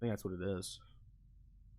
think that's what it is.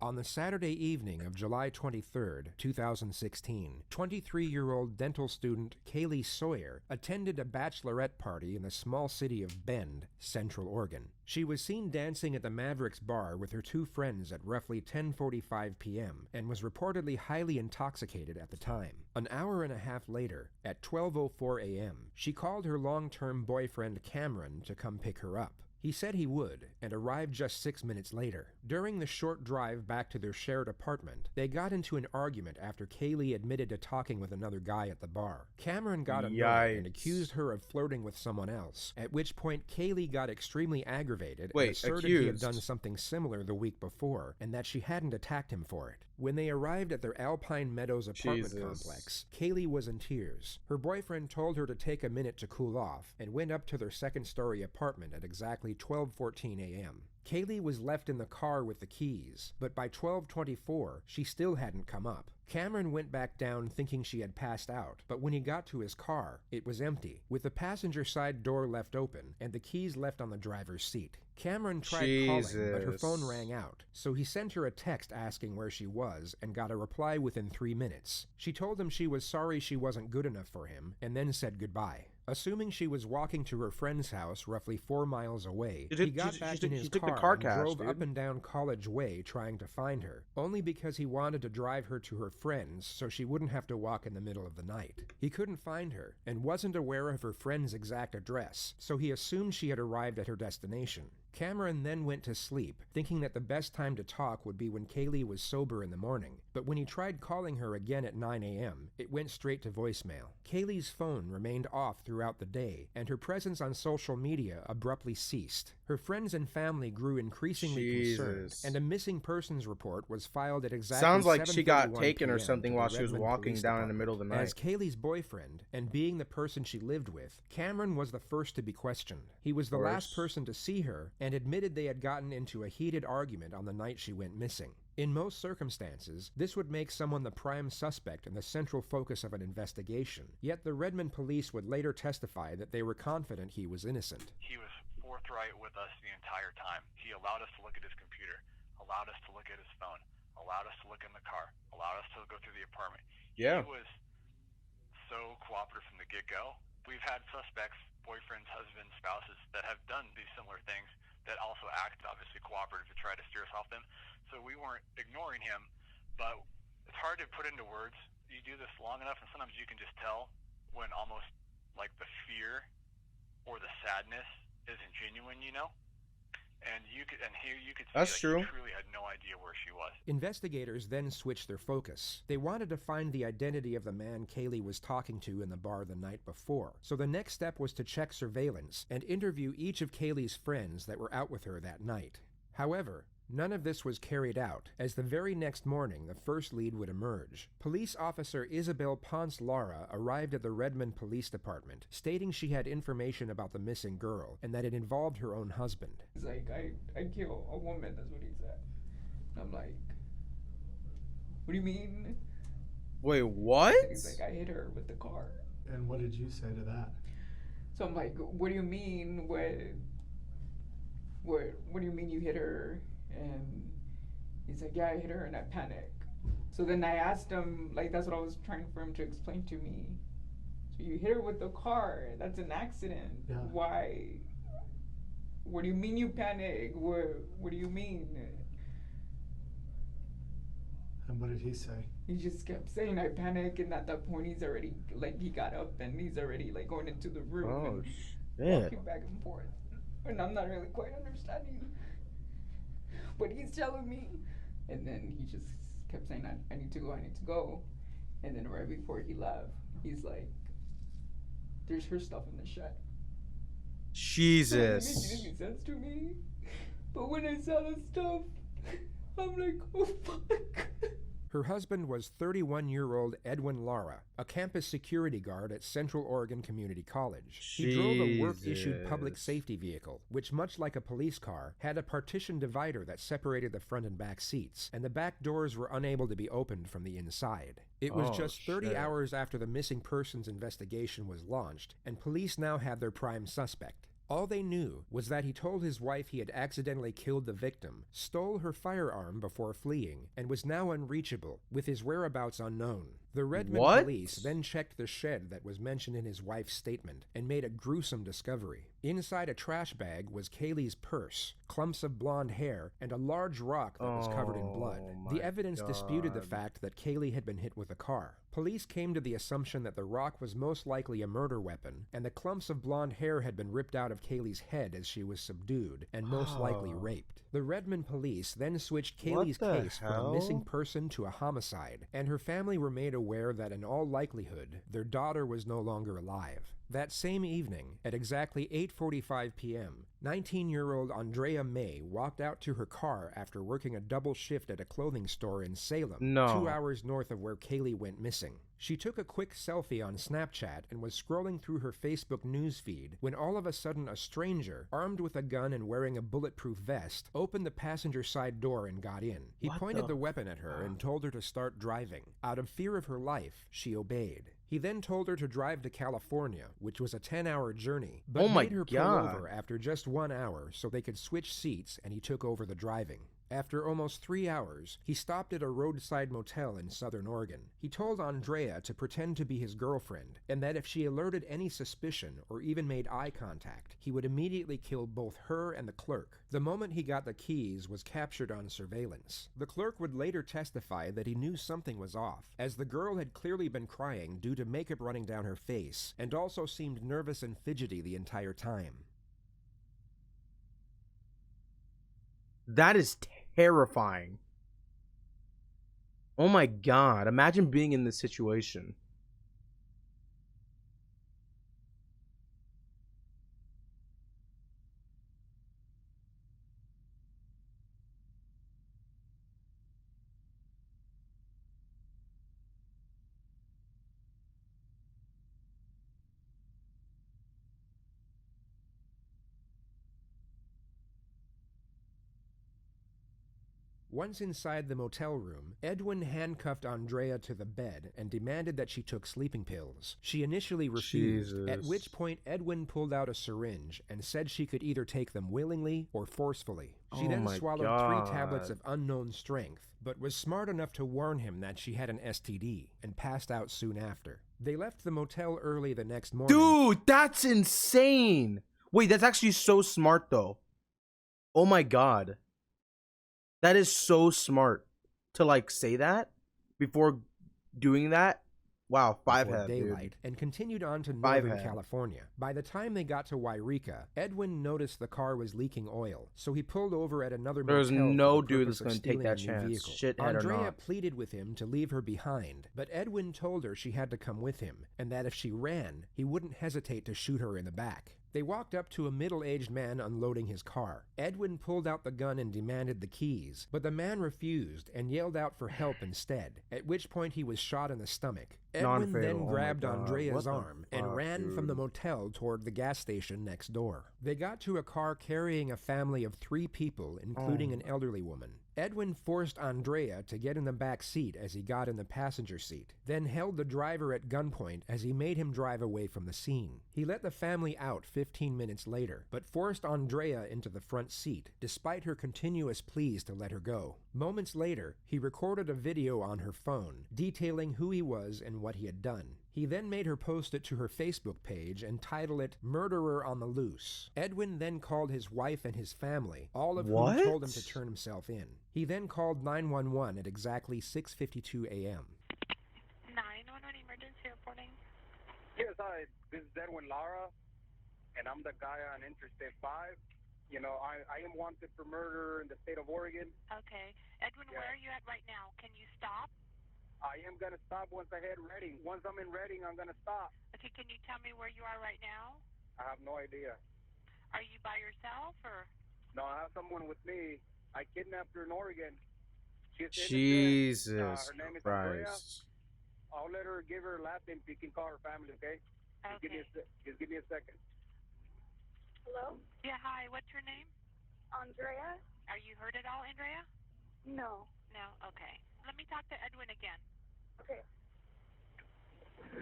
On the Saturday evening of July 23, 2016, 23-year-old dental student Kaylee Sawyer attended a bachelorette party in the small city of Bend, Central Oregon. She was seen dancing at the Mavericks bar with her two friends at roughly 10:45 p.m. and was reportedly highly intoxicated at the time. An hour and a half later, at 12:04 a.m., she called her long-term boyfriend Cameron to come pick her up. He said he would, and arrived just 6 minutes later. During the short drive back to their shared apartment, they got into an argument after Kaylee admitted to talking with another guy at the bar. Cameron got annoyed and accused her of flirting with someone else, at which point Kaylee got extremely aggravated and asserted he had done something similar the week before, and that she hadn't attacked him for it. When they arrived at their Alpine Meadows apartment complex, Kaylee was in tears. Her boyfriend told her to take a minute to cool off, and went up to their second-story apartment at exactly 12:14 a.m. Kaylee was left in the car with the keys, but by 12:24, she still hadn't come up. Cameron went back down thinking she had passed out, but when he got to his car, it was empty, with the passenger side door left open and the keys left on the driver's seat. Cameron tried calling, but her phone rang out, so he sent her a text asking where she was and got a reply within 3 minutes. She told him she was sorry she wasn't good enough for him, and then said goodbye. Assuming she was walking to her friend's house roughly 4 miles away, he got back in his car and drove up and down College Way trying to find her, only because he wanted to drive her to her friend's so she wouldn't have to walk in the middle of the night. He couldn't find her, and wasn't aware of her friend's exact address, so he assumed she had arrived at her destination. Cameron then went to sleep, thinking that the best time to talk would be when Kaylee was sober in the morning, but when he tried calling her again at 9 a.m., it went straight to voicemail. Kaylee's phone remained off throughout the day, and her presence on social media abruptly ceased. Her friends and family grew increasingly concerned, and a missing persons report was filed at exactly 7:31 Sounds like she got taken or something while she was walking down in the middle of the night. As Kaylee's boyfriend, and being the person she lived with, Cameron was the first to be questioned. He was the last person to see her, and admitted they had gotten into a heated argument on the night she went missing. In most circumstances, this would make someone the prime suspect and the central focus of an investigation, yet the Redmond police would later testify that they were confident he was innocent. He was forthright with us the entire time. He allowed us to look at his computer, allowed us to look at his phone, allowed us to look in the car, allowed us to go through the apartment. Yeah. He was so cooperative from the get-go. We've had suspects, boyfriends, husbands, spouses, that have done these similar things that also act obviously cooperative to try to steer us off them. So we weren't ignoring him, but it's hard to put into words. You do this long enough, and sometimes you can just tell when almost like the fear or the sadness isn't genuine, you know? And you could see That's true. He truly had no idea where she was. Investigators then switched their focus. They wanted to find the identity of the man Kaylee was talking to in the bar the night before. So the next step was to check surveillance and interview each of Kaylee's friends that were out with her that night. However, none of this was carried out, as the very next morning the first lead would emerge. Police officer Isabel Ponce Lara arrived at the Redmond Police Department, stating she had information about the missing girl, and that it involved her own husband. He's like, I killed a woman, that's what he said. And I'm like, what do you mean? Wait, what? He's like, I hit her with the car. And what did you say to that? So I'm like, what do you mean? What do you mean you hit her? And he's like, yeah, I hit her and I panicked. So then I asked him, like, that's what I was trying for him to explain to me. So you hit her with the car, that's an accident. Yeah. Why? What do you mean you panicked? What do you mean? And what did he say? He just kept saying I panic, and at that point he's already, like, he got up and he's already, like, going into the room Oh, and walking back and forth. And I'm not really quite understanding what he's telling me. And then he just kept saying, I need to go. And then right before he left, he's like, there's her stuff in the shed. Jesus. It didn't make any sense to me. But when I saw the stuff, I'm like, oh fuck. Her husband was 31-year-old Edwin Lara, a campus security guard at Central Oregon Community College. He drove a work-issued public safety vehicle, which, much like a police car, had a partition divider that separated the front and back seats, and the back doors were unable to be opened from the inside. It was just 30 hours after the missing persons investigation was launched, and police now had their prime suspect. All they knew was that he told his wife he had accidentally killed the victim, stole her firearm before fleeing, and was now unreachable, with his whereabouts unknown. The Redmond police then checked the shed that was mentioned in his wife's statement and made a gruesome discovery. Inside a trash bag was Kaylee's purse, clumps of blonde hair, and a large rock that was covered in blood. The evidence disputed the fact that Kaylee had been hit with a car. Police came to the assumption that the rock was most likely a murder weapon, and the clumps of blonde hair had been ripped out of Kaylee's head as she was subdued, and most likely raped. The Redmond police then switched Kaylee's case from a missing person to a homicide, and her family were made aware that in all likelihood, their daughter was no longer alive. That same evening, at exactly 8:45 p.m., 19-year-old Andrea May walked out to her car after working a double shift at a clothing store in Salem, 2 hours north of where Kaylee went missing. She took a quick selfie on Snapchat and was scrolling through her Facebook newsfeed when all of a sudden a stranger, armed with a gun and wearing a bulletproof vest, opened the passenger side door and got in. He pointed the weapon at her and told her to start driving. Out of fear of her life, she obeyed. He then told her to drive to California, which was a 10-hour journey, but made her pull over after just 1 hour so they could switch seats, and he took over the driving. After almost 3 hours, he stopped at a roadside motel in Southern Oregon. He told Andrea to pretend to be his girlfriend, and that if she alerted any suspicion or even made eye contact, he would immediately kill both her and the clerk. The moment he got the keys was captured on surveillance. The clerk would later testify that he knew something was off, as the girl had clearly been crying due to makeup running down her face, and also seemed nervous and fidgety the entire time. That is terrifying. Oh my god, imagine being in this situation. Once inside the motel room, Edwin handcuffed Andrea to the bed and demanded that she took sleeping pills. She initially refused, at which point Edwin pulled out a syringe and said she could either take them willingly or forcefully. She then swallowed 3 tablets of unknown strength, but was smart enough to warn him that she had an STD and passed out soon after. They left the motel early the next morning. Dude, that's insane! Wait, that's actually so smart though. Oh my god. That is so smart to like say that before doing that. Wow, 5 head, daylight, dude. And continued on to Northern California. By the time they got to Wairika, Edwin noticed the car was leaking oil, so he pulled over at another motel. There's no dude that's going to take that chance, shithead or not. Andrea pleaded with him to leave her behind, but Edwin told her she had to come with him, and that if she ran, he wouldn't hesitate to shoot her in the back. They walked up to a middle-aged man unloading his car. Edwin pulled out the gun and demanded the keys, but the man refused and yelled out for help instead, at which point he was shot in the stomach. Edwin then grabbed Andrea's arm and ran from the motel toward the gas station next door. They got to a car carrying a family of 3 people, including an elderly woman. Edwin forced Andrea to get in the back seat as he got in the passenger seat, then held the driver at gunpoint as he made him drive away from the scene. He let the family out 15 minutes later, but forced Andrea into the front seat, despite her continuous pleas to let her go. Moments later, he recorded a video on her phone, detailing who he was and what he had done. He then made her post it to her Facebook page and title it "Murderer on the Loose." Edwin then called his wife and his family, all of whom told him to turn himself in. He then called 911 at exactly 6:52 a.m. 911 emergency reporting. Yes, hi. This is Edwin Lara, and I'm the guy on Interstate 5. You know, I am wanted for murder in the state of Oregon. Okay. Edwin, where are you at right now? Can you stop? I am going to stop once I hit Redding. Once I'm in Redding, I'm going to stop. Okay, can you tell me where you are right now? I have no idea. Are you by yourself, or? No, I have someone with me. I kidnapped her in Oregon. She's Jesus her name is Christ. Andrea. I'll let her give her last name so you can call her family, okay? Okay. Just give me a second. Hello? Yeah, hi. What's your name? Andrea? Are you hurt at all, Andrea? No. No? Okay. Let me talk to Edwin again. Okay.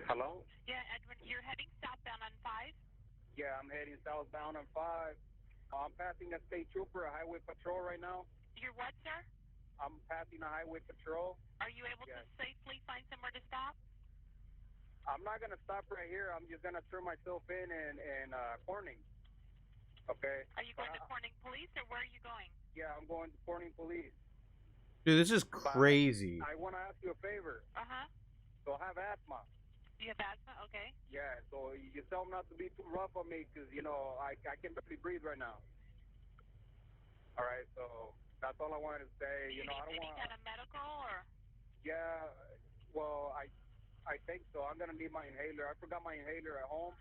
Hello? Yeah, Edwin, you're heading southbound on 5? Yeah, I'm heading southbound on 5. I'm passing a state trooper, a highway patrol right now. You're what, sir? I'm passing a highway patrol. Are you able to safely find somewhere to stop? I'm not gonna stop right here. I'm just gonna turn myself in Corning. Okay. Are you going to Corning Police, or where are you going? Yeah, I'm going to Corning Police. Dude, this is crazy. I want to ask you a favor. Uh-huh. So I have asthma. You have asthma? Okay. Yeah, so you tell them not to be too rough on me because, you know, I can barely breathe right now. All right, so that's all I wanted to say. Do you know, I need don't any want. kind of medical, or? Yeah, well, I think so. I'm gonna need my inhaler. I forgot my inhaler at home.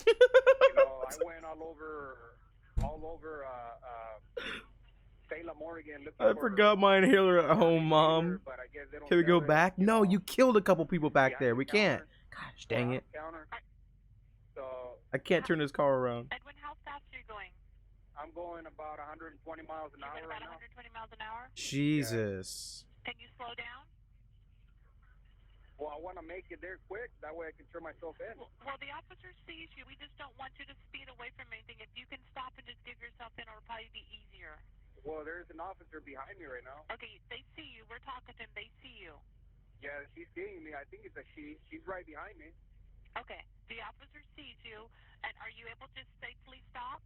You know, I went all over Salem, Oregon. I forgot my inhaler at home, Mom. But I guess they don't Can we go sell it, back? you No, know. you killed a couple people back there. We Behind the can't. Gosh dang it. counter. So I can't turn this car around. Edwin, how fast are you going? I'm going about 120 miles an You're hour going right about now. 120 miles an hour? Jesus. Can you slow down? Well, I want to make it there quick. That way I can turn myself in. Well, the officer sees you. We just don't want you to speed away from anything. If you can stop and just give yourself in, it'll probably be easier. Well, there's an officer behind me right now. Okay, they see you. We're talking to them. They see you. Yeah, she's seeing me. I think it's a she. She's right behind me. Okay, the officer sees you, and are you able to safely stop?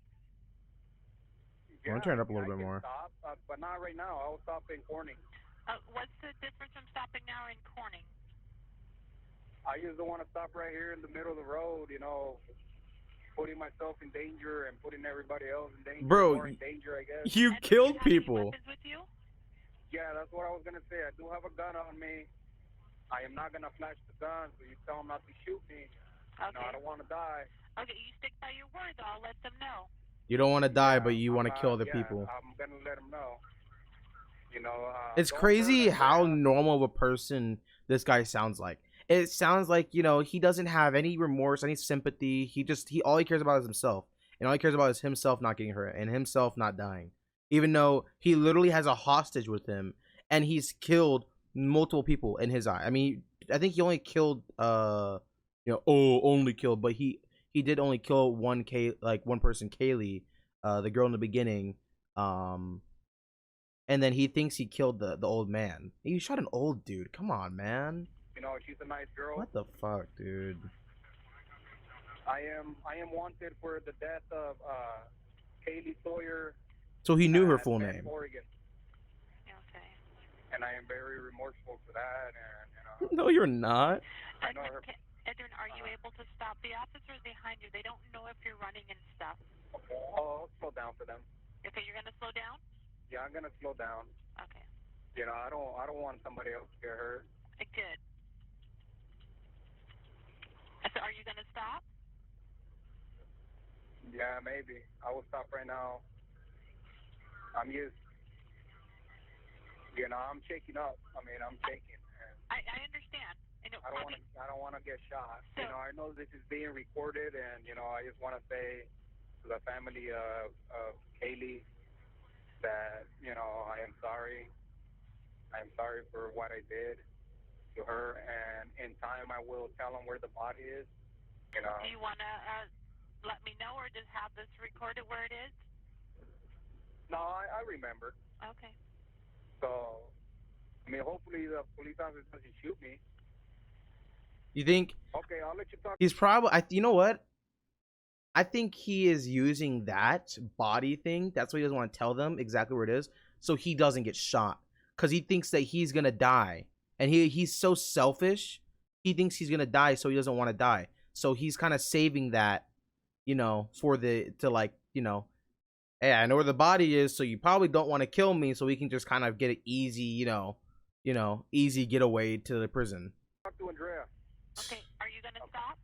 I'm gonna turn it up a little I bit can more. Stop, but not right now. I'll stop in Corning. What's the difference from stopping now in Corning? I just don't want to stop right here in the middle of the road, you know, putting myself in danger and putting everybody else in danger. Bro, more in danger, I guess. you killed people. Weapons with you? Yeah, that's what I was going to say. I do have a gun on me. I am not going to flash the gun, so you tell them not to shoot me. Okay. No, I don't want to die. Okay, you stick by your word, though. I'll let them know. You don't want to die, but you want to kill other people. I'm going to let them know. You know, It's crazy how normal of a person this guy sounds like. It sounds like, you know, he doesn't have any remorse, any sympathy. All he cares about is himself. And all he cares about is himself not getting hurt and himself not dying. Even though he literally has a hostage with him and he's killed multiple people in his eye. I mean, I think he only killed only killed, but he did only kill one person, Kaylee, the girl in the beginning. And then he thinks he killed the old man. He shot an old dude. Come on, man. You know, she's a nice girl. What the fuck, dude? I am wanted for the death of Kaylee Sawyer. So he knew her full Bend, name. Oregon. Okay. And I am very remorseful for that. And No, you're not. I know her. Edwin, are you able to stop? The officers behind you, they don't know if you're running and stuff. I'll slow down for them. Okay, you're gonna slow down? Yeah, I'm gonna slow down. Okay. You know, I don't want somebody else to get hurt. Good. So are you gonna stop? Yeah, maybe. I will stop right now. I'm shaking up. I mean, I'm shaking. I understand. I don't want to get shot. You know, I know this is being recorded, and you know, I just want to say to the family of Kaylee that you know I am sorry. I'm sorry for what I did to her, and in time I will tell them where the body is. You know. Do you wanna let me know, or just have this recorded where it is? No, I remember. Okay. So, I mean, hopefully the police officer doesn't shoot me. You think? Okay, I'll let you talk. He's probably. You know what? I think he is using that body thing. That's why he doesn't want to tell them exactly where it is, so he doesn't get shot. Because he thinks that he's gonna die, and he's so selfish. He thinks he's gonna die, so he doesn't want to die. So he's kind of saving that, you know, hey, I know where the body is, so you probably don't want to kill me, so we can just kind of get an easy, easy getaway to the prison. Talk to Andrea. Okay, are you gonna stop?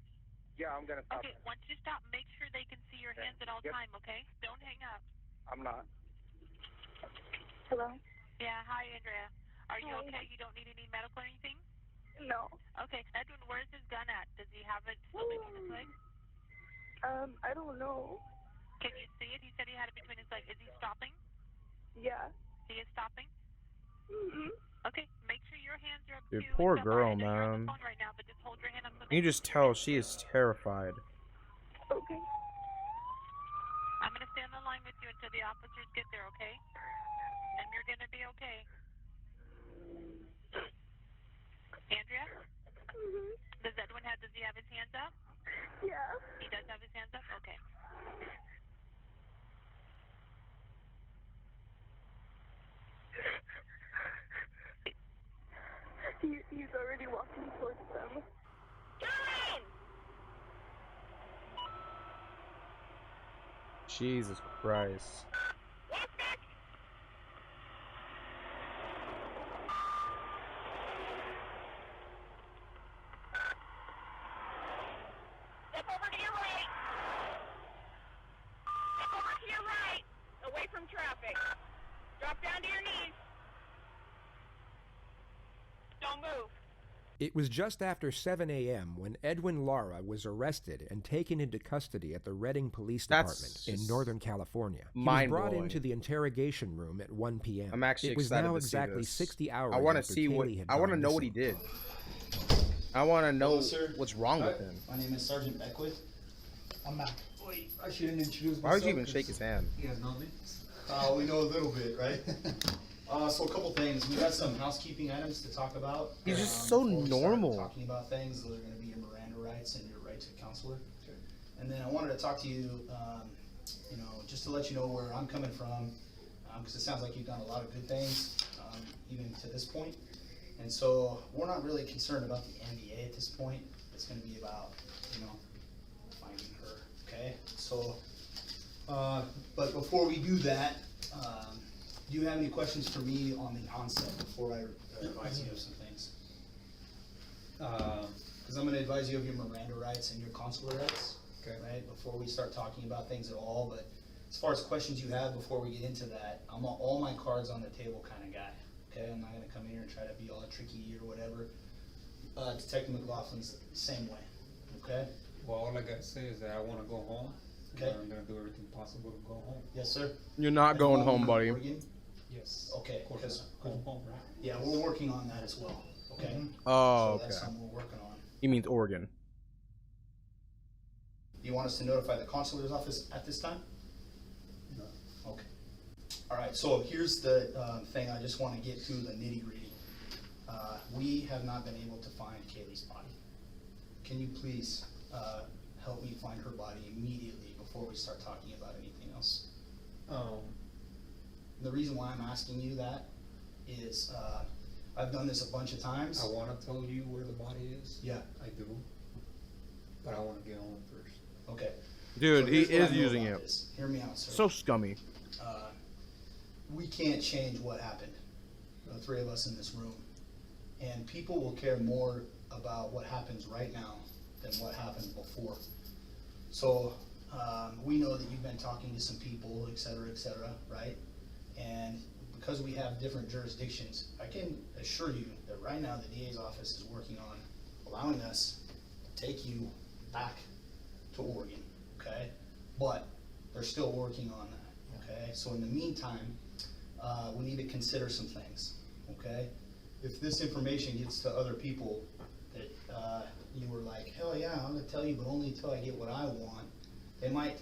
Yeah, I'm gonna stop. Okay, once you stop, make sure they can see your hands at all time, okay? Don't hang up. I'm not. Hello? Yeah, hi, Andrea. Are you Hi. okay? You don't need any medical or anything? No. Okay, Edwin, where's his gun at? Does he have it still between his legs? I don't know. Can you see it? He said he had it between his legs. Is he stopping? Yeah. He is stopping? Mm-hmm. Okay, make sure your hands are up Dude, too. poor Somewhere. girl, I know you're on the man. phone right now, but just hold your hand up so You just tell she is terrified. Okay. till the officers get there, okay? And you're gonna be okay. Andrea? Does he have his hands up? Yeah. He does have his hands up? Okay. He's already walking towards them. Jesus Christ. Step over to your right. Step over to your right. Away from traffic. Drop down to your knees. Don't move. It was just after 7 a.m. when Edwin Lara was arrested and taken into custody at the Redding Police Department in Northern California. He was brought into the interrogation room at 1 p.m. I'm actually It was excited now to see exactly this. 60 hours I want to after see what Kaylee had I want to gone know what he missing. did. I want to know Hello, sir. what's wrong Hi. with him. My name is Sergeant Beckwith. I'm back. Wait, I shouldn't introduce myself. Why would you even shake his hand? You guys know me? We know a little bit, right? So a couple things. We got some housekeeping items to talk about. He's just so before we start normal. Talking about things, those are going to be your Miranda rights and your right to a counselor. Okay. And then I wanted to talk to you, just to let you know where I'm coming from, because it sounds like you've done a lot of good things, even to this point. And so we're not really concerned about the NBA at this point. It's going to be about, finding her. Okay. So, but before we do that, do you have any questions for me on the onset before I advise you of some things? Because I'm going to advise you of your Miranda rights and your consular rights, okay, right? Before we start talking about things at all. But as far as questions you have before we get into that, I'm all my cards on the table kind of guy. Okay, I'm not going to come in here and try to be all tricky or whatever. Detective McLaughlin's the same way. Okay. Well, all I gotta say is that I want to go home. Okay. I'm gonna do everything possible to go home. Yes, sir. You're not And going home, in buddy. Oregon? Yes. Okay. Of course. Because Going home, right? yeah, we're working on that as well. Okay. Oh, So that's okay. something we're working on. He means Oregon. Do you want us to notify the consular's office at this time? No. Okay. All right, so here's the thing I just want to get to the nitty gritty. We have not been able to find Kaylee's body. Can you please help me find her body immediately before we start talking about anything else? The reason why I'm asking you that is I've done this a bunch of times. I want to tell you where the body is. Yeah. I do. But I want to get home first. Okay. Dude, So he here's what I is know using about it. this. Hear me out, sir. So scummy. We can't change what happened, the three of us in this room. And people will care more about what happens right now than what happened before. So we know that you've been talking to some people, et cetera, right? And because we have different jurisdictions, I can assure you that right now the DA's office is working on allowing us to take you back to Oregon, okay? But they're still working on that, okay? So in the meantime, we need to consider some things, okay? If this information gets to other people that you were like, hell yeah, I'm gonna tell you, but only until I get what I want, they might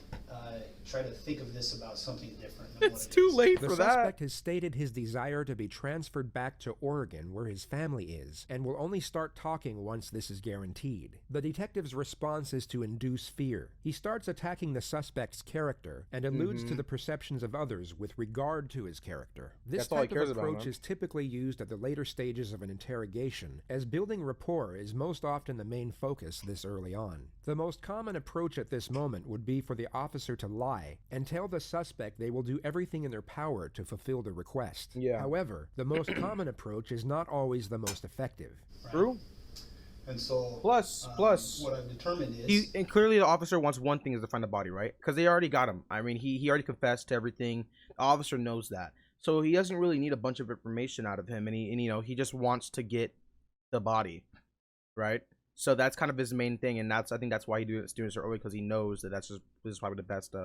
try to think of this about something different than It's what it too is. late The for that. suspect has stated his desire to be transferred back to Oregon, where his family is, and will only start talking once this is guaranteed. The detective's response is to induce fear. He starts attacking the suspect's character and alludes to the perceptions of others with regard to his character. This That's all he type cares of about, approach man. is typically used at the later stages of an interrogation, as building rapport is most often the main focus this early on. The most common approach at this moment would be for the officer to lie and tell the suspect they will do everything in their power to fulfill the request. Yeah. However, the most common approach is not always the most effective. Right? True. And so, Plus, what I've determined is, and clearly the officer wants one thing is to find the body, right? Because they already got him. I mean, he already confessed to everything. The officer knows that, so he doesn't really need a bunch of information out of him, and he just wants to get the body, right? So that's kind of his main thing, and I think that's why he's doing it so early, because he knows that this is probably the best.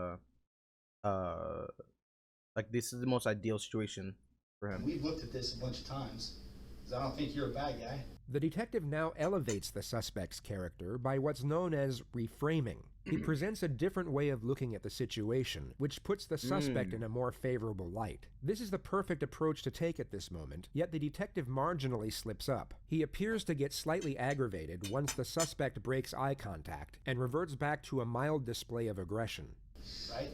Like, this is the most ideal situation for him. we've looked at this a bunch of times, because I don't think you're a bad guy. The detective now elevates the suspect's character by what's known as reframing. He presents a different way of looking at the situation, which puts the suspect in a more favorable light. This is the perfect approach to take at this moment, yet the detective marginally slips up. He appears to get slightly aggravated once the suspect breaks eye contact and reverts back to a mild display of aggression. Right?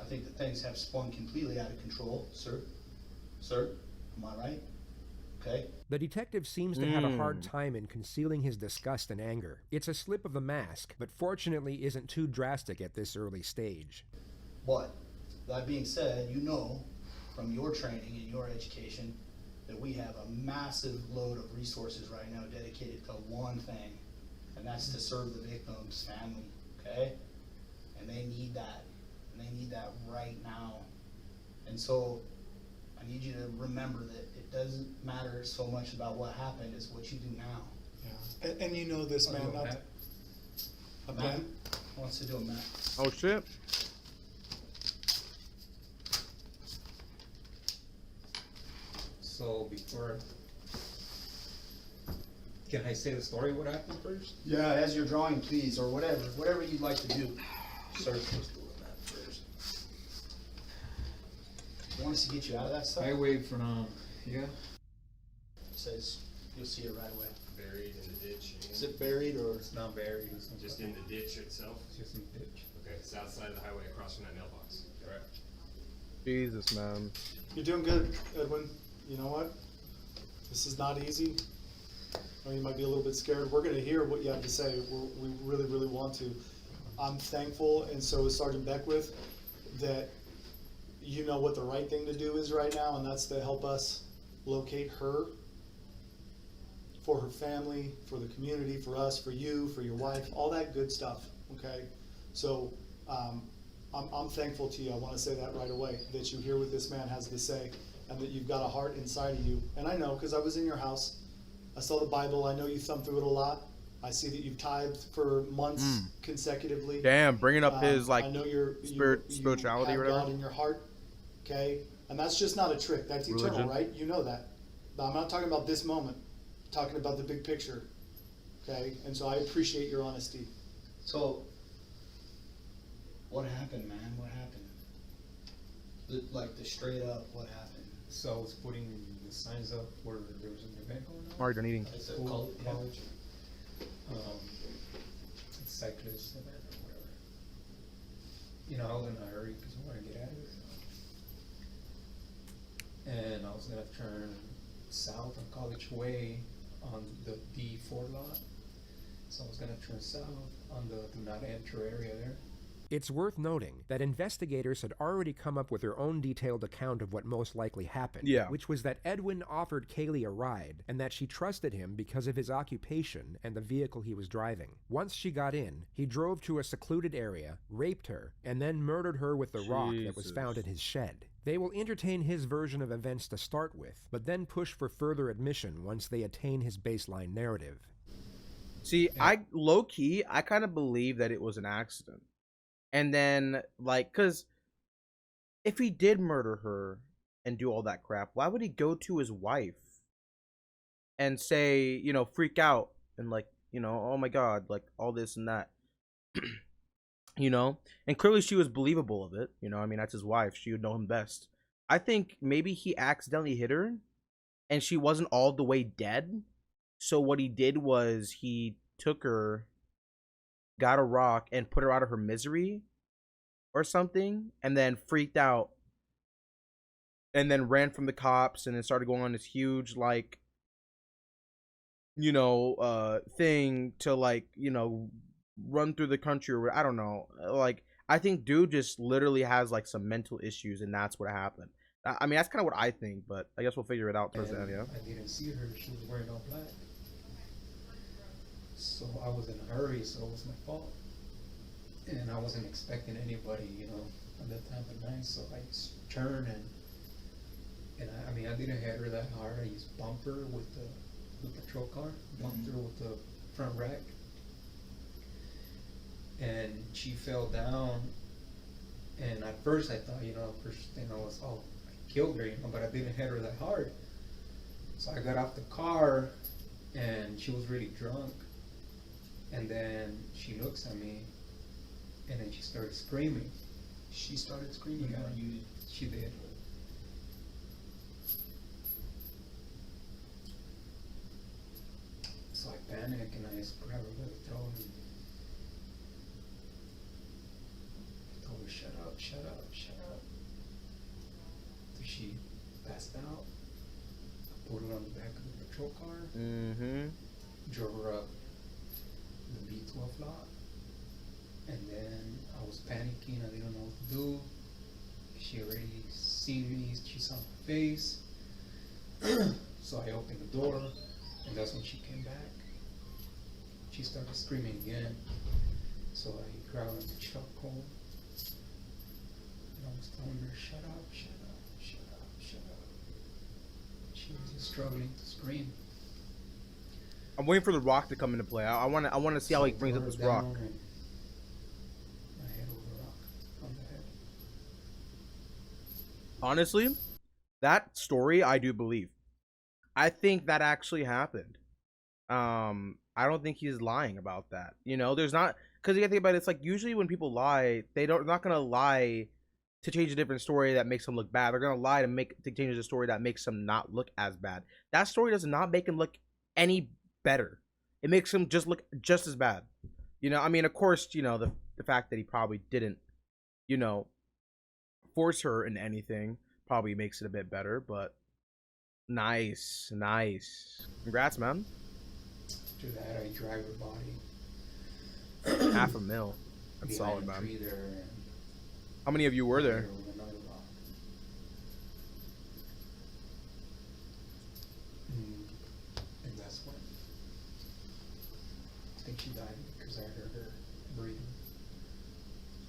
I think that things have spun completely out of control, sir. Sir, am I right? Okay. The detective seems to have a hard time in concealing his disgust and anger. It's a slip of the mask, but fortunately isn't too drastic at this early stage. But, that being said, you know from your training and your education that we have a massive load of resources right now dedicated to one thing, and that's to serve the victim's family, okay? And they need that, and they need that right now. And so, I need you to remember that it doesn't matter so much about what happened as what you do now. Yeah. And you know this, man. Matt wants to do a Matt. Oh shit. So before, can I say the story what happened first? Yeah, as you're drawing, please, or whatever you'd like to do, sir. Let's do that first. You want us to get you out of that stuff? Highway from here. It says, you'll see it right away. Buried in the ditch. Is it buried or? It's not buried. It's Just in the ditch itself? just in the ditch. Okay, south side of the highway across from that mailbox. Correct. Jesus, man. You're doing good, Edwin. You know what? This is not easy. I know you might be a little bit scared. We're going to hear what you have to say. We really, really want to. I'm thankful, and so is Sergeant Beckwith, that you know what the right thing to do is right now, and that's to help us locate her for her family, for the community, for us, for you, for your wife, all that good stuff, okay? So I'm thankful to you. I want to say that right away, that you hear what this man has to say and that you've got a heart inside of you. And I know, because I was in your house. I saw the Bible. I know you thumb through it a lot. I see that you've tithed for months consecutively. Damn, bringing up his like I know you spirituality have or whatever. God in your heart, okay? And that's just not a trick. That's eternal, Religion. right? You know that. But I'm not talking about this moment. I'm talking about the big picture, okay? And so I appreciate your honesty. So, what happened, man? What happened? Like the straight up, what happened? So I was putting the signs up where there was an event going on. Already done eating. It's a School, yeah. college. Cyclist event or whatever. You know, I was in a hurry because I wanted to get out of there. And I was gonna turn south on College Way on the D4 lot. So I was gonna turn south on the do not enter area there. It's worth noting that investigators had already come up with their own detailed account of what most likely happened, which was that Edwin offered Kaylee a ride and that she trusted him because of his occupation and the vehicle he was driving. Once she got in, he drove to a secluded area, raped her, and then murdered her with the rock that was found in his shed. They will entertain his version of events to start with, but then push for further admission once they attain his baseline narrative. See, I low-key, I kind of believe that it was an accident. And then, like, because if he did murder her and do all that crap, why would he go to his wife and say, you know, freak out and, like, you know, oh my God, like, all this and that, you know? And clearly she was believable of it, you know? I mean, that's his wife. She would know him best. I think maybe he accidentally hit her and she wasn't all the way dead. So what he did was he took her, got a rock and put her out of her misery or something, and then freaked out and then ran from the cops and then started going on this huge, like, you know, thing to, like, you know, run through the country or I don't know. Like, I think dude just literally has like some mental issues and that's what happened. I mean, that's kind of what I think, but I guess we'll figure it out towards the end, yeah. I didn't see her. She was wearing all black. So I was in a hurry, so it was my fault. And I wasn't expecting anybody, you know, at that time of night. So I just turned and I mean, I didn't hit her that hard. I just bumped her with the patrol car, bumped her with the front rack. And she fell down. And at first I thought, you know, first thing I was, oh, I killed her, you know, but I didn't hit her that hard. So I got off the car and she was really drunk. And then she looks at me and then she started screaming. She started screaming Yeah. or you did? She did. So I panicked and I just grabbed her by the throat and I told her, shut up, shut up, shut up. So she passed out. I put her on the back of the patrol car, Mm-hmm. drove her up the B12 lot, and then I was panicking, I didn't know what to do. She already seen me, she saw my face. So I opened the door, and that's when she came back. She started screaming again, so I grabbed the chokehold, and I was telling her, shut up, shut up, shut up, shut up. She was just struggling to scream. I'm waiting for the rock to come into play. I want to see how he brings up this rock. I hit over the rock on the head. Honestly, that story I do believe. I think that actually happened. I don't think he's lying about that. You know, there's not, because you gotta think about it, it's like usually when people lie, they're not gonna lie to change a different story that makes them look bad. They're gonna lie to change a story that makes them not look as bad. That story does not make him look any better. It makes him just look just as bad. You know, I mean, of course, you know, the fact that he probably didn't, you know, force her into anything probably makes it a bit better, but nice. Congrats, man. After that, I dragged her body $500,000. That's behind solid, a man. tree there, and How many of you were there? with another rock. And that's when I think she died because I heard her breathing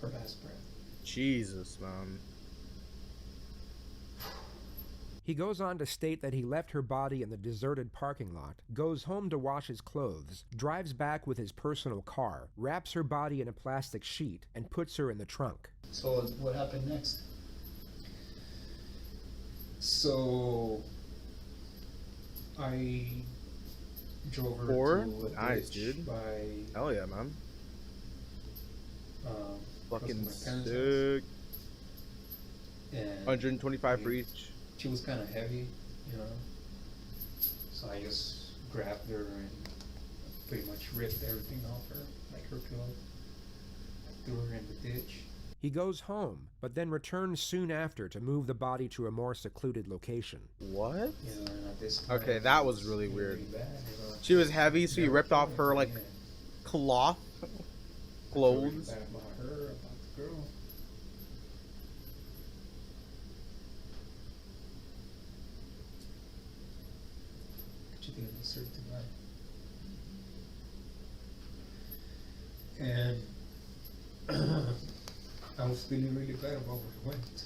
her last breath. Jesus, man. He goes on to state that he left her body in the deserted parking lot, goes home to wash his clothes, drives back with his personal car, wraps her body in a plastic sheet, and puts her in the trunk. So what happened next? So I drove her Four? to a Nice, ditch dude. by Hell yeah, man. close to Fucking my parents' sick. house. And 125 for each. she was kind of heavy, you know. So I just grabbed her and pretty much ripped everything off her, like her clothes. I threw her in the ditch. He goes home, but then returns soon after to move the body to a more secluded location. What? You know, and at this time, Okay, that it was really weird. bad, you know. She was heavy, so you Never ripped off told her, me, like, yeah. cloth I felt really clothes. bad about her, about the girl. She didn't deserve to die. And I was feeling really bad about what I went to.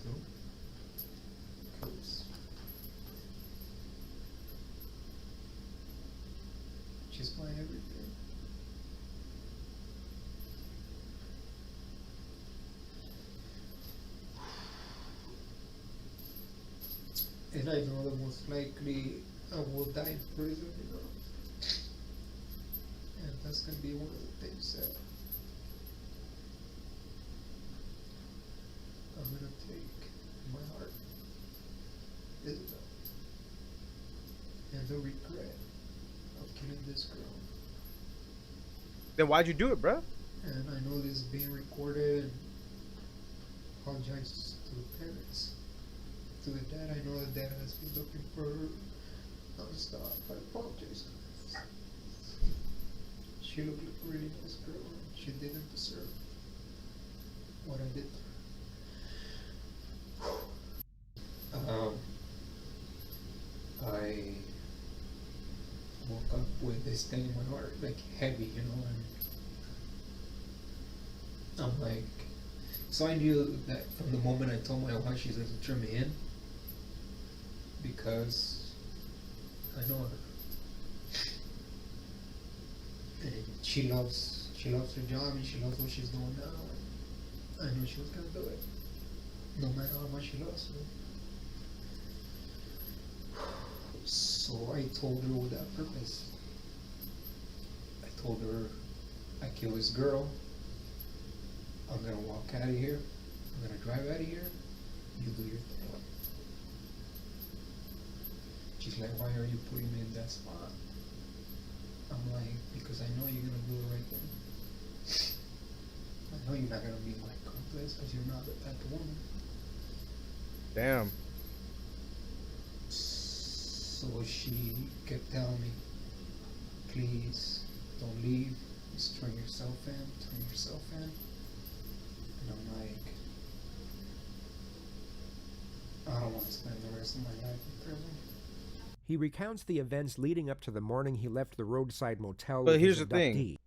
Because she's my everything. And I know that most likely I will die in prison, you know. And that's gonna be one of the things that I'm gonna take in my heart. Is it? And the regret of killing this girl. Then why'd you do it, bruh? And I know this is being recorded, and apologize to the parents. To the dad, I know the dad has been looking for her non-stop. I apologize. She looked like a really nice girl, and she didn't deserve what I did to her. I woke up with this thing in my heart, like heavy, you know, and I'm like, so I knew that from the moment I told my wife she doesn't turn me in, because I know her. And she loves her job and she loves what she's doing now, and I knew she was gonna do it, no matter how much she loves me. So I told her with that purpose. I told her I killed this girl I'm gonna walk out of here. I'm gonna drive out of here. You do your thing. She's like, why are you putting me in that spot? I'm like, because I know you're gonna do the right thing. I know you're not gonna be my accomplice because you're not the type of woman. Damn. So she kept telling me, please don't leave. Just turn yourself in. And I'm like, I don't want to spend the rest of my life in prison. He recounts the events leading up to the morning he left the roadside motel But with here's his the thing. abductee.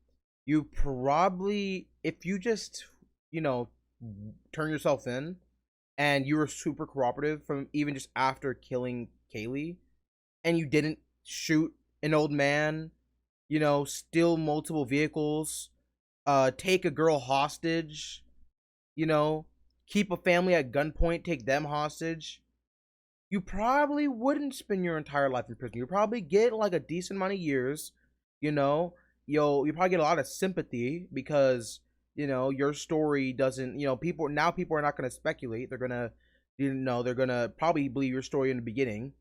You probably, if you just, turn yourself in and you were super cooperative from even just after killing Kaylee and you didn't shoot an old man, steal multiple vehicles, take a girl hostage, keep a family at gunpoint, take them hostage, you probably wouldn't spend your entire life in prison. You probably get like a decent amount of years, you'll probably get a lot of sympathy because, your story doesn't, people are not going to speculate. They're going to, they're going to probably believe your story in the beginning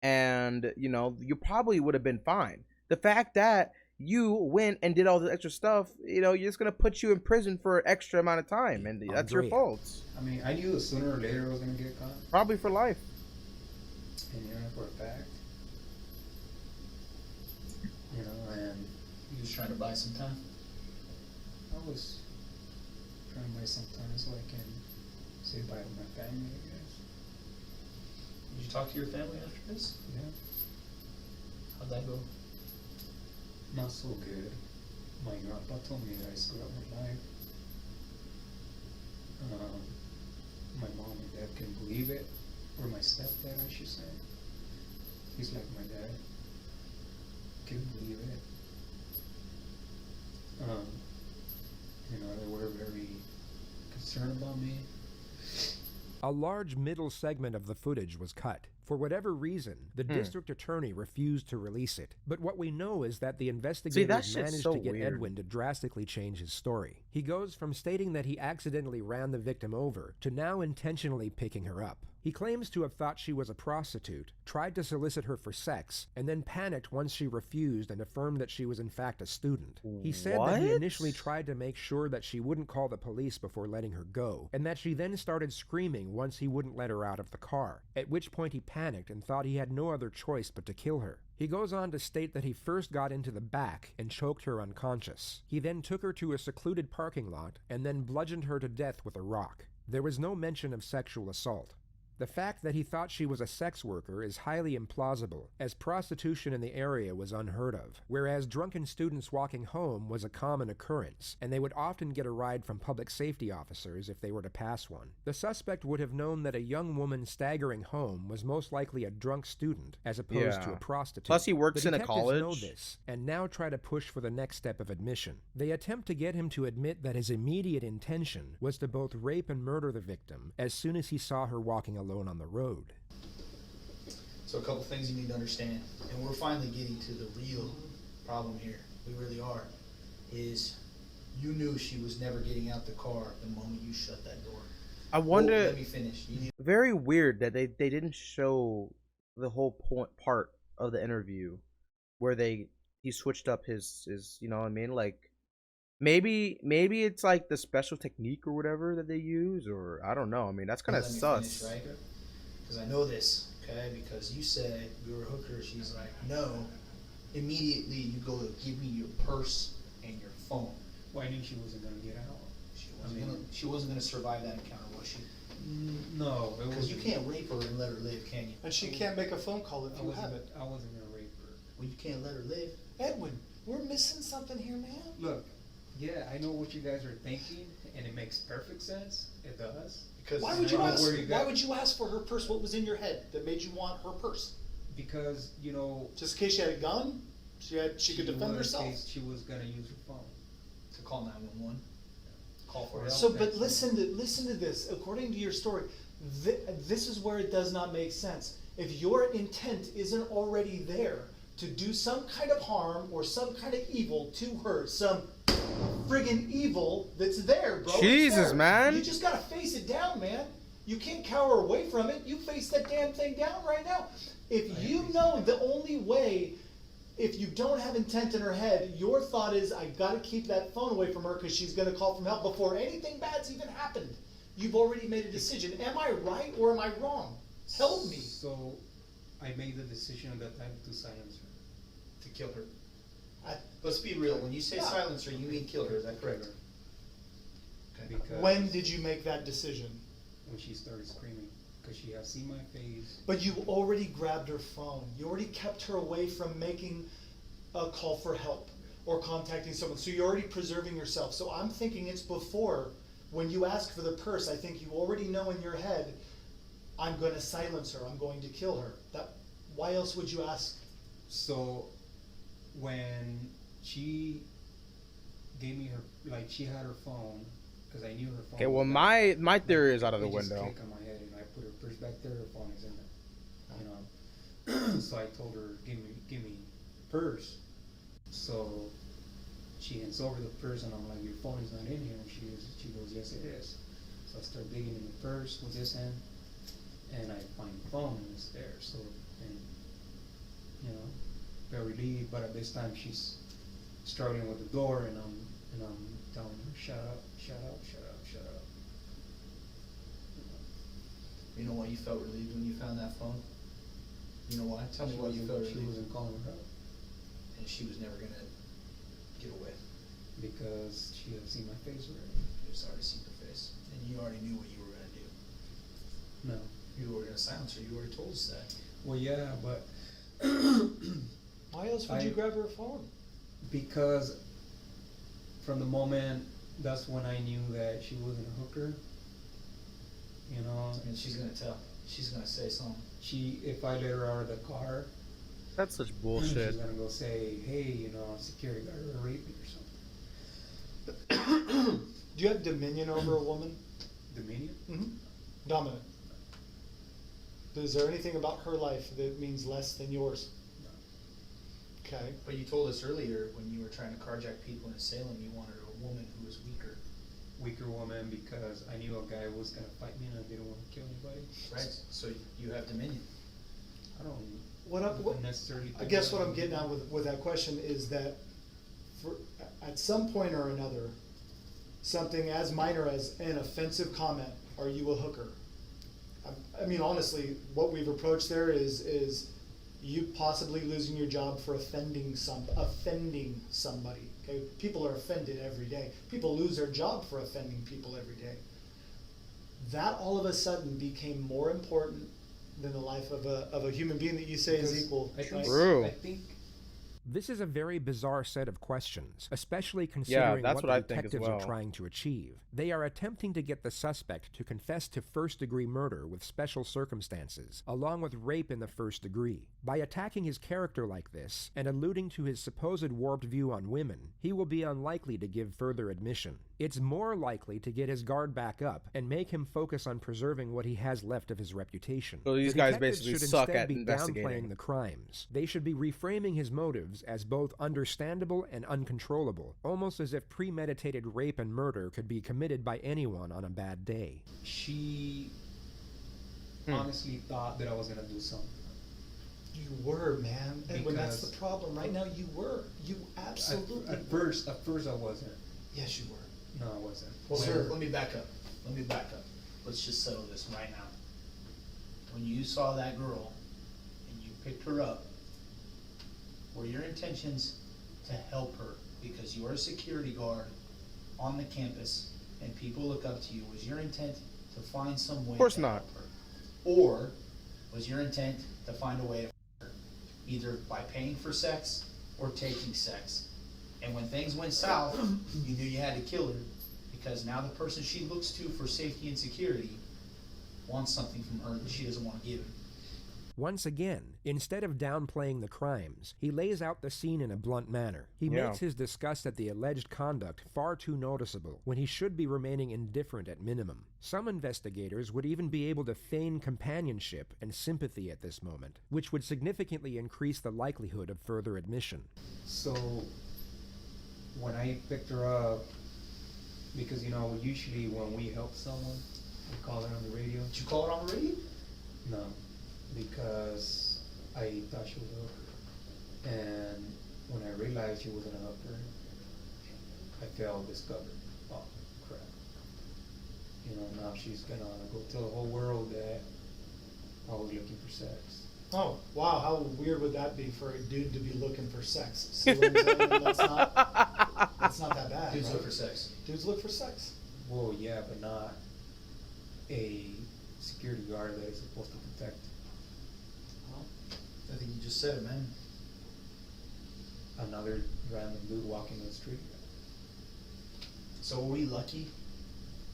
and, you probably would have been fine. The fact that you went and did all this extra stuff, you're just going to put you in prison for an extra amount of time, and that's your fault. I mean, I knew sooner or later I was going to get caught. Probably for life. And for a fact. And You was trying to buy some time? I was trying to buy some time so I can say bye to my family, I guess. Did you talk to your family after this? Yeah. How'd that go? Not so good. My grandpa told me that I screwed up my life. My mom and dad couldn't believe it. Or my stepdad, I should say. He's like my dad. Couldn't believe it. They were very concerned about me. A large middle segment of the footage was cut. For whatever reason, the district attorney refused to release it. But what we know is that the investigators managed to get Edwin to drastically change his story. He goes from stating that he accidentally ran the victim over to now intentionally picking her up. He claims to have thought she was a prostitute, tried to solicit her for sex, and then panicked once she refused and affirmed that she was in fact a student. He said that he initially tried to make sure that she wouldn't call the police before letting her go, and that she then started screaming once he wouldn't let her out of the car, at which point he panicked and thought he had no other choice but to kill her. He goes on to state that he first got into the back and choked her unconscious. He then took her to a secluded parking lot and then bludgeoned her to death with a rock. There was no mention of sexual assault. The fact that he thought she was a sex worker is highly implausible, as prostitution in the area was unheard of, whereas drunken students walking home was a common occurrence, and they would often get a ride from public safety officers if they were to pass one. The suspect would have known that a young woman staggering home was most likely a drunk student, as opposed to a prostitute. Plus he works in a The college. detectives know this, and now try to push for the next step of admission. They attempt to get him to admit that his immediate intention was to both rape and murder the victim as soon as he saw her walking alone on the road. So a couple things you need to understand, and we're finally getting to the real problem here. We really are. Is you knew she was never getting out the car the moment you shut that door. I wonder. Let me finish. Very weird that they didn't show the whole part of the interview where he switched up his you know what I mean, like maybe it's like the special technique or whatever that they use, or I don't know. I mean, that's kind of sus. Finish, right? Because I know this, okay? Because you said we were hookers. She's like, no. Immediately you go to give me your purse and your phone. Well, I knew she wasn't gonna get out. She wasn't gonna survive that encounter, was she? No, because you can't rape her and let her live, can you? And she can't make a phone call if you have it. I wasn't gonna rape her. Well, you can't let her live. Edwin, we're missing something here, man. Look, yeah, I know what you guys are thinking, and it makes perfect sense. It does. Because why would you ask for her purse? What was in your head that made you want her purse? Because, you know, just in case she had a gun, she could defend herself. She was gonna use her phone to call 911. Call for help. So, but listen to this. According to your story, this is where it does not make sense. If your intent isn't already there to do some kind of harm or some kind of evil to her. Some friggin' evil that's there, bro. It's Jesus, there. man. You just gotta face it down, man. You can't cower away from it. You face that damn thing down right now. If you know the only way, if you don't have intent in her head, your thought is, I gotta keep that phone away from her because she's gonna call for help before anything bad's even happened. You've already made a decision. Am I right or am I wrong? Help me. So, I made the decision at that time to silence her. To kill her. Let's be real. When you say silence her, you mean kill her. Is that correct? Okay. Because When did you make that decision? when she started screaming, because she had seen my face. But you already grabbed her phone. You already kept her away from making a call for help or contacting someone. So you're already preserving yourself. So I'm thinking it's before, when you ask for the purse, I think you already know in your head, I'm going to silence her. I'm going to kill her. Why else would you ask? So, when she gave me her, like, she had her phone, because I knew her phone. Okay, well, was back. my theory is out of the It just window. clicked on my head, and I put her purse back there. Her phone is in there, you know. So I told her, give me purse. So she hands over the purse, and I'm like, your phone is not in here. And she goes, yes, it is. So I start digging in the purse with this hand, and I find the phone, and it's there. So, and you know, very relieved. But at this time, she's struggling with the door, and I'm telling her, shut up, shut up, shut up, shut up. You know why you felt relieved when you found that phone? You know why? Tell me why you felt She relieved. wasn't calling her out. And she was never going to get away. Because she had seen my face already. You just already seen her face. And you already knew what you were going to do. No. You were going to silence her. You already told us that. Well, yeah, but Why else would you grab her phone? because from the moment, that's when I knew that she wasn't a hooker. You know, And she's going to tell. She's going to say something. if I let her out of the car, That's such bullshit. she's gonna go say, hey, you know, security guard raped me or something. Do you have dominion over a woman? Dominion? Mm-hmm. Dominant. Is there anything about her life that means less than yours? No. Okay. But you told us earlier when you were trying to carjack people in Salem, you wanted a woman who was weaker. Weaker woman, because I knew a guy was gonna fight me and I didn't want to kill anybody. Right. So you have dominion. I don't What necessarily I think guess that what I'm getting at with that question is that at some point or another, something as minor as an offensive comment, are you a hooker? I mean, honestly, what we've approached there is you possibly losing your job for offending somebody. Okay, people are offended every day. People lose their job for offending people every day. That all of a sudden became more important than the life of a human being that you say is equal. I think, True. I think This is a very bizarre set of questions, especially considering that's what what I the think as detectives well. are trying to achieve. They are attempting to get the suspect to confess to first-degree murder with special circumstances, along with rape in the first degree. By attacking his character like this, and alluding to his supposed warped view on women, he will be unlikely to give further admission. It's more likely to get his guard back up and make him focus on preserving what he has left of his reputation. So these The guys detectives basically should suck instead at be investigating. downplaying the crimes. They should be reframing his motives as both understandable and uncontrollable, almost as if premeditated rape and murder could be committed by anyone on a bad day. she honestly thought that I was gonna do something. You were, man. And when that's Because- the problem right now, you were. You absolutely At first I wasn't. Yes, you were. No, I wasn't. Well, sir, let me back up. Let's just settle this right now. When you saw that girl and you picked her up, were your intentions to help her because you are a security guard on the campus and people look up to you? Was your intent to find some way Of course to not. help her? Or was your intent to find a way to hurt her, either by paying for sex or taking sex? And when things went south, you knew you had to kill her because now the person she looks to for safety and security wants something from her that she doesn't want to give him. Once again, instead of downplaying the crimes, he lays out the scene in a blunt manner. He makes his disgust at the alleged conduct far too noticeable when he should be remaining indifferent at minimum. Some investigators would even be able to feign companionship and sympathy at this moment, which would significantly increase the likelihood of further admission. So, when I picked her up, because, you know, usually when we help someone, we call her on the radio. Did you call her on the radio? No, because I thought she was a hooker. And when I realized she wasn't a hooker, I felt discovered. Oh, crap. You know, now she's gonna go tell the whole world that I was looking for sex. Oh, wow, how weird would that be for a dude to be looking for sex? See what I'm saying? That's not that bad. Dudes right? look for sex. Dudes look for sex. Well, yeah, but not a security guard that is supposed to protect. Well, I think you just said it, man. Another random dude walking the street. So are we lucky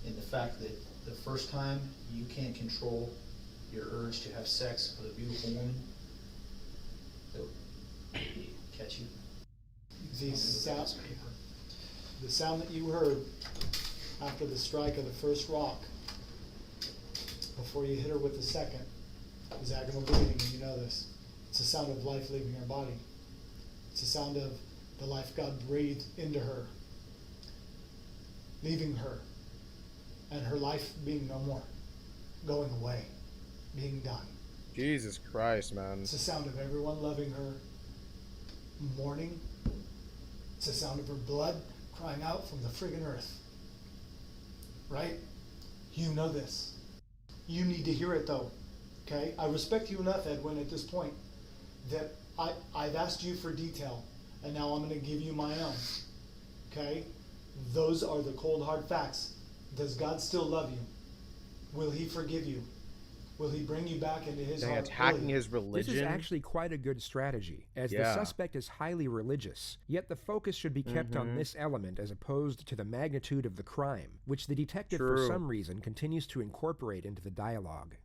in the fact that the first time you can't control your urge to have sex with a beautiful woman, they'll catch you? The sound that you heard after the strike of the first rock, before you hit her with the second, is abdominal breathing, and you know this. It's the sound of life leaving her body. It's the sound of the life God breathed into her, leaving her, and her life being no more, going away, being done. Jesus Christ, man. It's the sound of everyone loving her, mourning. It's the sound of her blood crying out from the friggin' earth. Right? You know this. You need to hear it though. Okay? I respect you enough, Edwin, at this point, that I've asked you for detail, and now I'm going to give you my own. Okay? Those are the cold hard facts. Does God still love you? Will he forgive you? Will he bring you back into his heart? Attacking his religion? This is actually quite a good strategy, as the suspect is highly religious, yet the focus should be kept on this element as opposed to the magnitude of the crime, which the detective for some reason continues to incorporate into the dialogue.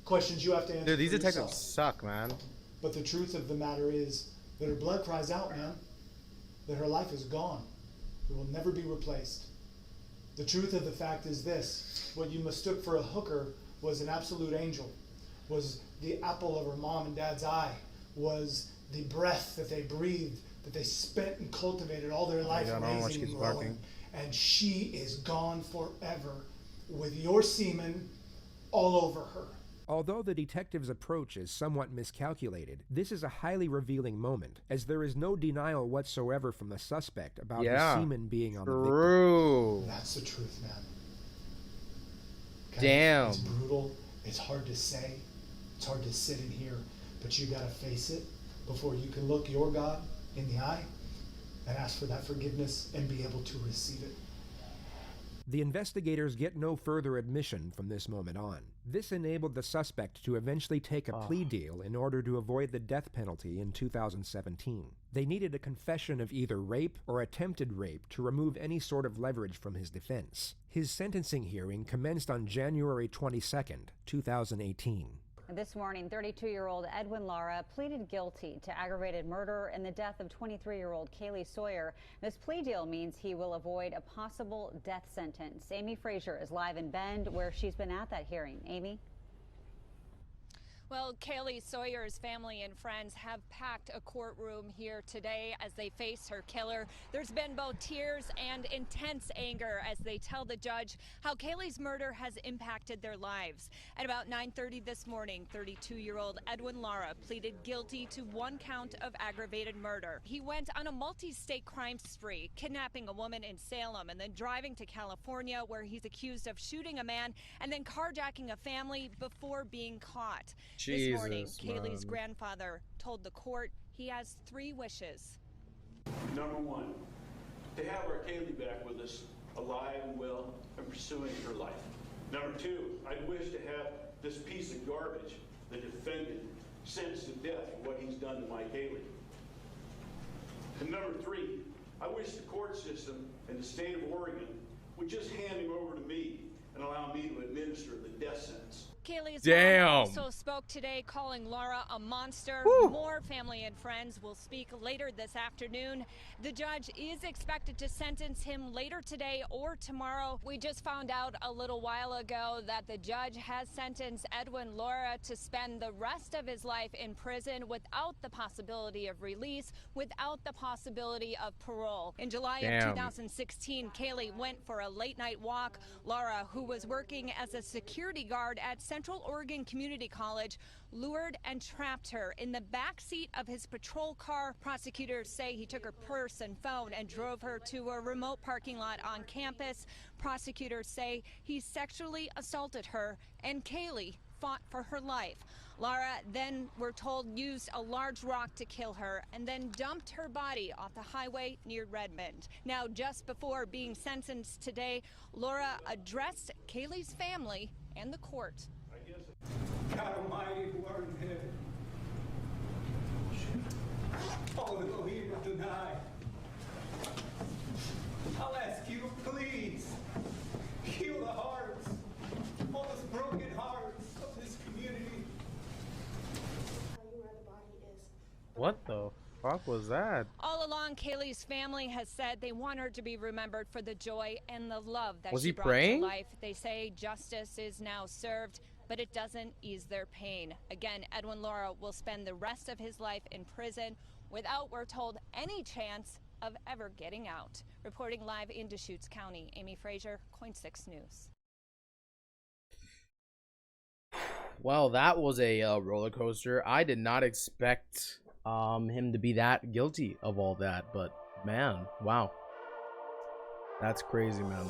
Questions you have to answer. Dude, these for detectives yourself. suck, man. But the truth of the matter is that her blood cries out, man. That her life is gone. It will never be replaced. The truth of the fact is this: what you mistook for a hooker was an absolute angel, was the apple of her mom and dad's eye, was the breath that they breathed, that they spent and cultivated all their life raising and growing. And she is gone forever with your semen all over her. Although the detective's approach is somewhat miscalculated, this is a highly revealing moment, as there is no denial whatsoever from the suspect about his semen being on the victim. That's the truth, man. Damn. It's brutal. It's hard to say. It's hard to sit in here, but you gotta face it before you can look your God in the eye and ask for that forgiveness and be able to receive it. The investigators get no further admission from this moment on. This enabled the suspect to eventually take a plea deal in order to avoid the death penalty in 2017. They needed a confession of either rape or attempted rape to remove any sort of leverage from his defense. His sentencing hearing commenced on January 22nd, 2018. This morning, 32-year-old Edwin Lara pleaded guilty to aggravated murder in the death of 23-year-old Kaylee Sawyer. This plea deal means he will avoid a possible death sentence. Amy Frazier is live in Bend, where she's been at that hearing. Amy? Well, Kaylee Sawyer's family and friends have packed a courtroom here today as they face her killer. There's been both tears and intense anger as they tell the judge how Kaylee's murder has impacted their lives. At about 9:30 this morning, 32-year-old Edwin Lara pleaded guilty to one count of aggravated murder. He went on a multi-state crime spree, kidnapping a woman in Salem and then driving to California, where he's accused of shooting a man and then carjacking a family before being caught. This morning, Kaylee's grandfather told the court he has 3 wishes. Number 1, to have our Kaylee back with us, alive and well, and pursuing her life. Number 2, I'd wish to have this piece of garbage, the defendant, sentenced to death for what he's done to my Kaylee. And number 3, I wish the court system in the state of Oregon would just hand him over to me and allow me to administer the death sentence. Kaylee's Damn. mom also spoke today, calling Laura a monster. Whew. More family and friends will speak later this afternoon. The judge is expected to sentence him later today or tomorrow. We just found out a little while ago that the judge has sentenced Edwin Lara to spend the rest of his life in prison without the possibility of release, without the possibility of parole. In July Damn. of 2016, Kaylee went for a late night walk. Lara, who was working as a security guard at Central Oregon Community College, lured and trapped her in the back seat of his patrol car. Prosecutors say he took her purse and phone and drove her to a remote parking lot on campus. Prosecutors say he sexually assaulted her, and Kaylee fought for her life. Lara then, we're told, used a large rock to kill her and then dumped her body off the highway near Redmond. Now, just before being sentenced today, Laura addressed Kaylee's family and the court. God Almighty, who art in heaven, all Elohim Adonai, I'll ask you to please heal the hearts, all those broken hearts of this community. What the fuck was that? All along, Kaylee's family has said they want her to be remembered for the joy and the love that Was she he brought praying? to life. They say justice is now served, but it doesn't ease their pain. Again, Edwin Lara will spend the rest of his life in prison without, we're told, any chance of ever getting out. Reporting live in Deschutes County, Amy Frazier, KOIN 6 News. Well, that was a roller coaster. I did not expect him to be that guilty of all that, but man, wow, that's crazy, man.